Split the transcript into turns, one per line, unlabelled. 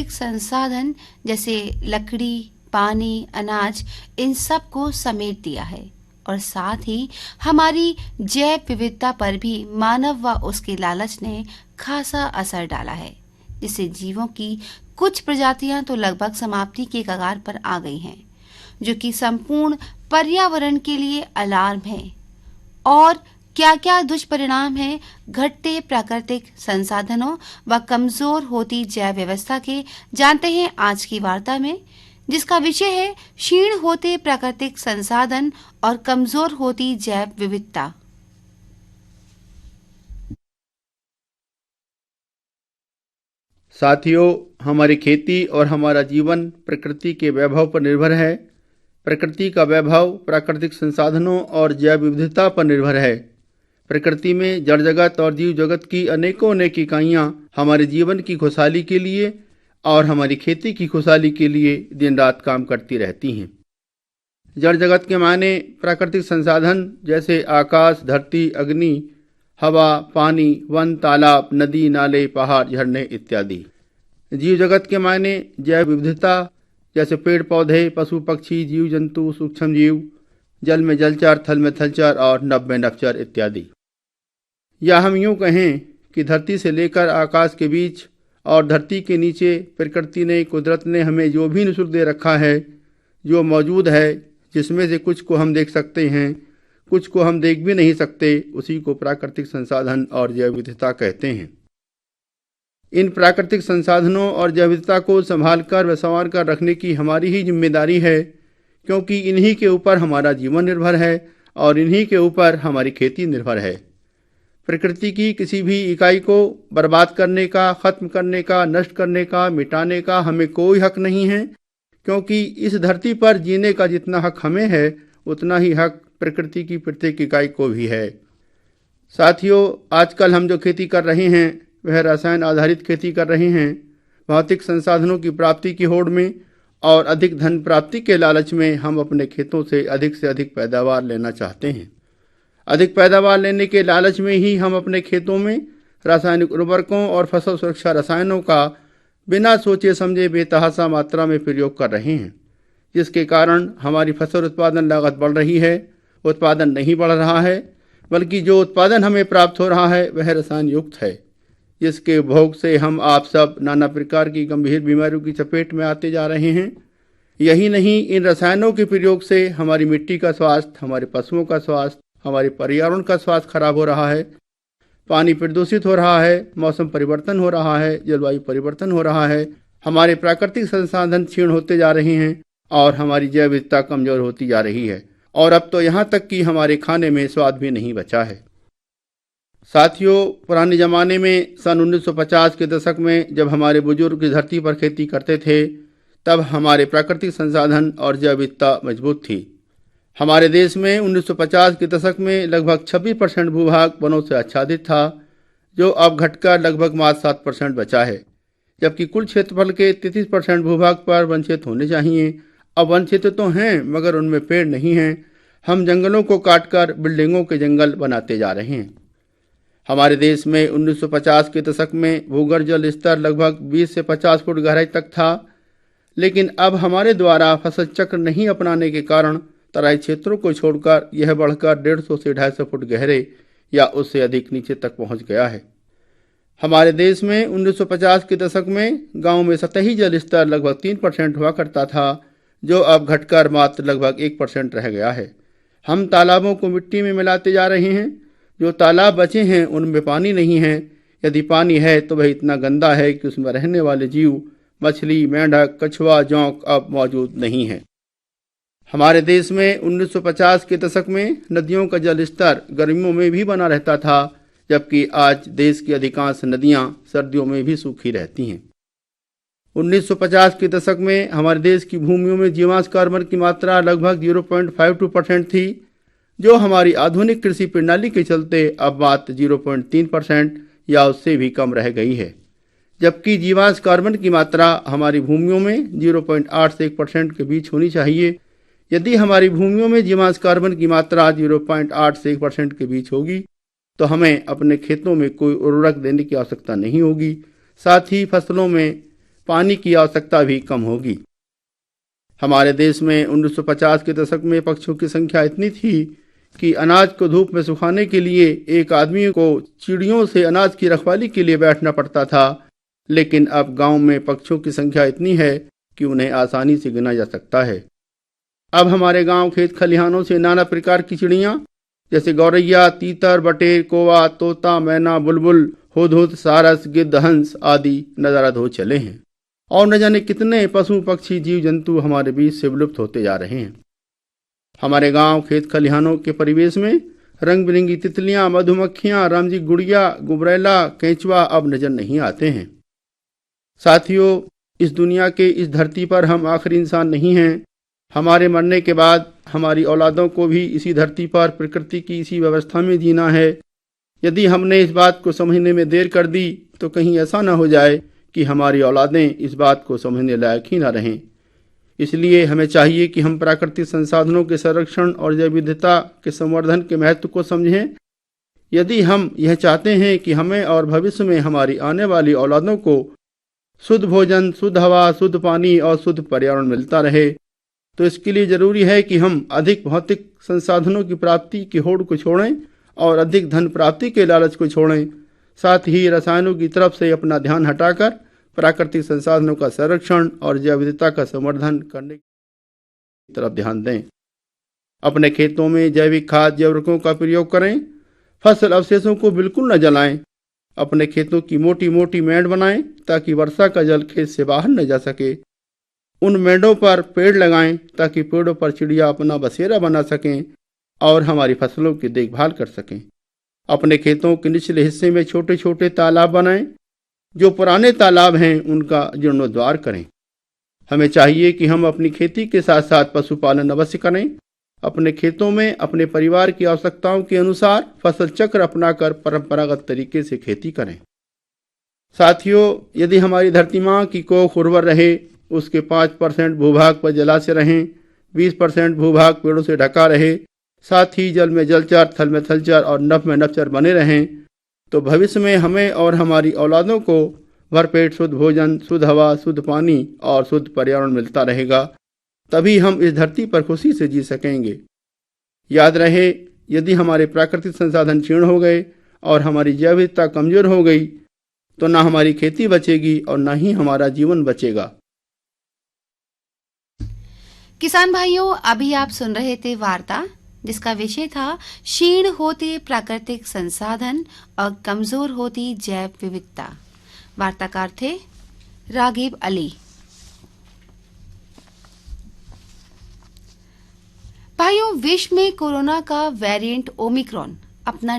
एक संसाधन जैसे लकड़ी, पानी, अनाज, इन सब को समेट दिया है और साथ ही हमारी जैव विविधता पर भी मानव व उसके लालच ने खासा असर डाला है, जिससे जीवों की कुछ प्रजातियां तो लगभग समाप्ति के कगार पर आ गई हैं, जो कि संपूर्ण पर्यावरण के लिए अलार्म है। और क्या क्या दुष्परिणाम हैं घटते प्राकृतिक संसाधनों व कमजोर होती जैव व्यवस्था के, जानते हैं आज की वार्ता में, जिसका विषय है क्षीण होते प्राकृतिक संसाधन और कमजोर होती जैव विविधता।
साथियों, हमारी खेती और हमारा जीवन प्रकृति के वैभव पर निर्भर है। प्रकृति का वैभव प्राकृतिक संसाधनों और जैव विविधता पर निर्भर है। प्रकृति में जड़ जगत और जीव जगत की अनेकों अनेक इकाइयाँ हमारे जीवन की खुशहाली के लिए और हमारी खेती की खुशहाली के लिए दिन रात काम करती रहती हैं। जड़ जगत के माने प्राकृतिक संसाधन जैसे आकाश, धरती, अग्नि, हवा, पानी, वन, तालाब, नदी, नाले, पहाड़, झरने इत्यादि। जीव जगत के मायने जैव विविधता जैसे पेड़ पौधे, पशु पक्षी, जीव जंतु, सूक्ष्म जीव, जल में जलचर, थल में थलचर और नभ में नभचर इत्यादि। या हम यूँ कहें कि धरती से लेकर आकाश के बीच और धरती के नीचे प्रकृति ने, कुदरत ने हमें जो भी निःशुल्क दे रखा है, जो मौजूद है, जिसमें से कुछ को हम देख सकते हैं, कुछ को हम देख भी नहीं सकते, उसी को प्राकृतिक संसाधन और जैव विविधता कहते हैं। इन प्राकृतिक संसाधनों और जैव विविधता को संभाल कर व संवार कर रखने की हमारी ही जिम्मेदारी है, क्योंकि इन्हीं के ऊपर हमारा जीवन निर्भर है और इन्हीं के ऊपर हमारी खेती निर्भर है। प्रकृति की किसी भी इकाई को बर्बाद करने का, खत्म करने का, नष्ट करने का, मिटाने का हमें कोई हक नहीं है, क्योंकि इस धरती पर जीने का जितना हक हमें है, उतना ही हक प्रकृति की प्रत्येक इकाई को भी है। साथियों, आजकल हम जो खेती कर रहे हैं वह रसायन आधारित खेती कर रहे हैं। भौतिक संसाधनों की प्राप्ति की होड़ में और अधिक धन प्राप्ति के लालच में हम अपने खेतों से अधिक पैदावार लेना चाहते हैं। अधिक पैदावार लेने के लालच में ही हम अपने खेतों में रासायनिक उर्वरकों और फसल सुरक्षा रसायनों का बिना सोचे समझे बेतहाशा मात्रा में प्रयोग कर रहे हैं, जिसके कारण हमारी फसल उत्पादन लागत बढ़ रही है। उत्पादन नहीं बढ़ रहा है, बल्कि जो उत्पादन हमें प्राप्त हो रहा है वह रसायन युक्त है, जिसके उपभोग से हम आप सब नाना प्रकार की गंभीर बीमारियों की चपेट में आते जा रहे हैं। यही नहीं, इन रसायनों के प्रयोग से हमारी मिट्टी का स्वास्थ्य, हमारे पशुओं का स्वास्थ्य, हमारे पर्यावरण का स्वास्थ्य खराब हो रहा है, पानी प्रदूषित हो रहा है, मौसम परिवर्तन हो रहा है, जलवायु परिवर्तन हो रहा है, हमारे प्राकृतिक संसाधन क्षीण होते जा रहे हैं और हमारी जैव विविधता कमजोर होती जा रही है। और अब तो यहाँ तक कि हमारे खाने में स्वाद भी नहीं बचा है। साथियों, पुराने ज़माने में सन 1950 के दशक में जब हमारे बुजुर्ग इस धरती पर खेती करते थे, तब हमारे प्राकृतिक संसाधन और जैव विविधता मजबूत थी। हमारे देश में 1950 के दशक में लगभग 26% भूभाग वनों से आच्छादित था, जो अब घटकर लगभग मात्र 7% बचा है, जबकि कुल क्षेत्रफल के 33% भूभाग पर वन क्षेत्र होने चाहिए। अब वन क्षेत्र तो हैं, मगर उनमें पेड़ नहीं हैं। हम जंगलों को काटकर बिल्डिंगों के जंगल बनाते जा रहे हैं। हमारे देश में 1950 के दशक में भूगर्भ जल स्तर लगभग 20 से 50 फुट गहराई तक था, लेकिन अब हमारे द्वारा फसल चक्र नहीं अपनाने के कारण तराई क्षेत्रों को छोड़कर यह बढ़कर 150 से 250 फुट गहरे या उससे अधिक नीचे तक पहुंच गया है। हमारे देश में 1950 के दशक में गांव में सतही जल स्तर लगभग 3% हुआ करता था, जो अब घटकर मात्र लगभग 1% रह गया है। हम तालाबों को मिट्टी में मिलाते जा रहे हैं। जो तालाब बचे हैं उनमें पानी नहीं है। यदि पानी है तो वह इतना गंदा है कि उसमें रहने वाले जीव, मछली, मेंढक, कछुआ, जोंक अब मौजूद नहीं है। हमारे देश में 1950 के दशक में नदियों का जल स्तर गर्मियों में भी बना रहता था, जबकि आज देश की अधिकांश नदियां सर्दियों में भी सूखी रहती हैं। 1950 के दशक में हमारे देश की भूमियों में जीवांश कार्बन की मात्रा लगभग 0.52% थी, जो हमारी आधुनिक कृषि प्रणाली के चलते अब मात्र 0.3% या उससे भी कम रह गई है, जबकि जीवांश कार्बन की मात्रा हमारी भूमियों में 0.8 से 1% के बीच होनी चाहिए। यदि हमारी भूमियों में जीवांश कार्बन की मात्रा 0.8 से 1% के बीच होगी तो हमें अपने खेतों में कोई उर्वरक देने की आवश्यकता नहीं होगी। साथ ही फसलों में पानी की आवश्यकता भी कम होगी। हमारे देश में 1950 के दशक में पक्षियों की संख्या इतनी थी कि अनाज को धूप में सुखाने के लिए एक आदमी को चिड़ियों से अनाज की रखवाली के लिए बैठना पड़ता था। लेकिन अब गांव में पक्षियों की संख्या इतनी है कि उन्हें आसानी से गिना जा सकता है। अब हमारे गांव खेत खलिहानों से नाना प्रकार की चिड़ियां जैसे गौरैया, तीतर, बटेर, कौवा, तोता, मैना, बुलबुल, हुदहुद, सारस, गिद्ध, हंस आदि नजारा हो चले हैं और न जाने कितने पशु पक्षी जीव जंतु हमारे बीच से विलुप्त होते जा रहे हैं। हमारे गांव खेत खलिहानों के परिवेश में रंग बिरंगी तितलियां, मधुमक्खियां, रामजी गुड़िया, गुबरैला, केंचुआ अब नजर नहीं आते हैं। साथियों, इस दुनिया के इस धरती पर हम आखिरी इंसान नहीं हैं। हमारे मरने के बाद हमारी औलादों को भी इसी धरती पर प्रकृति की इसी व्यवस्था में जीना है। यदि हमने इस बात को समझने में देर कर दी तो कहीं ऐसा न हो जाए कि हमारी औलादें इस बात को समझने लायक ही न रहें। इसलिए हमें चाहिए कि हम प्राकृतिक संसाधनों के संरक्षण और जैव विविधता के संवर्धन के महत्व को समझें। यदि हम यह चाहते हैं कि हमें और भविष्य में हमारी आने वाली औलादों को शुद्ध भोजन, शुद्ध हवा, शुद्ध पानी और शुद्ध पर्यावरण मिलता रहे, तो इसके लिए जरूरी है कि हम अधिक भौतिक संसाधनों की प्राप्ति की होड़ को छोड़ें और अधिक धन प्राप्ति के लालच को छोड़ें। साथ ही रसायनों की तरफ से अपना ध्यान हटाकर प्राकृतिक संसाधनों का संरक्षण और जैव विविधता का संवर्धन करने की तरफ ध्यान दें। अपने खेतों में जैविक खाद, जैविकों का प्रयोग करें। फसल अवशेषों को बिल्कुल न जलाएं। अपने खेतों की मोटी मोटी मेड़ बनाएं ताकि वर्षा का जल खेत से बाहर न जा सके। उन मेड़ों पर पेड़ लगाएं ताकि पेड़ों पर चिड़िया अपना बसेरा बना सकें और हमारी फसलों की देखभाल कर सकें। अपने खेतों के निचले हिस्से में छोटे छोटे तालाब बनाएं। जो पुराने तालाब हैं उनका जीर्णोद्धार करें। हमें चाहिए कि हम अपनी खेती के साथ साथ पशुपालन अवश्य करें। अपने खेतों में अपने परिवार की आवश्यकताओं के अनुसार फसल चक्र अपनाकर परंपरागत तरीके से खेती करें। साथियों, यदि हमारी धरती माँ की कोख उर्वर रहे, उसके 5% भूभाग पर जलाशय रहें, 20% भूभाग पेड़ों से ढका रहे, साथ ही जल में जलचर, थल में थलचर और नभ में नभचर बने रहें, तो भविष्य में हमें और हमारी औलादों को भरपेट शुद्ध भोजन, शुद्ध हवा, शुद्ध पानी और शुद्ध पर्यावरण मिलता रहेगा। तभी हम इस धरती पर खुशी से जी सकेंगे। याद रहे, यदि हमारे प्राकृतिक संसाधन क्षीण हो गए और हमारी जैव विविधता कमजोर हो गई तो ना हमारी खेती बचेगी और ना ही हमारा जीवन बचेगा।
किसान भाइयों, अभी आप सुन रहे थे वार्ता जिसका विषय था क्षीण होते प्राकृतिक संसाधन और कमजोर होती जैव विविधता। वार्ताकार थे रागिब अली। भाइयों, विश्व में कोरोना का वेरिएंट ओमिक्रॉन अपना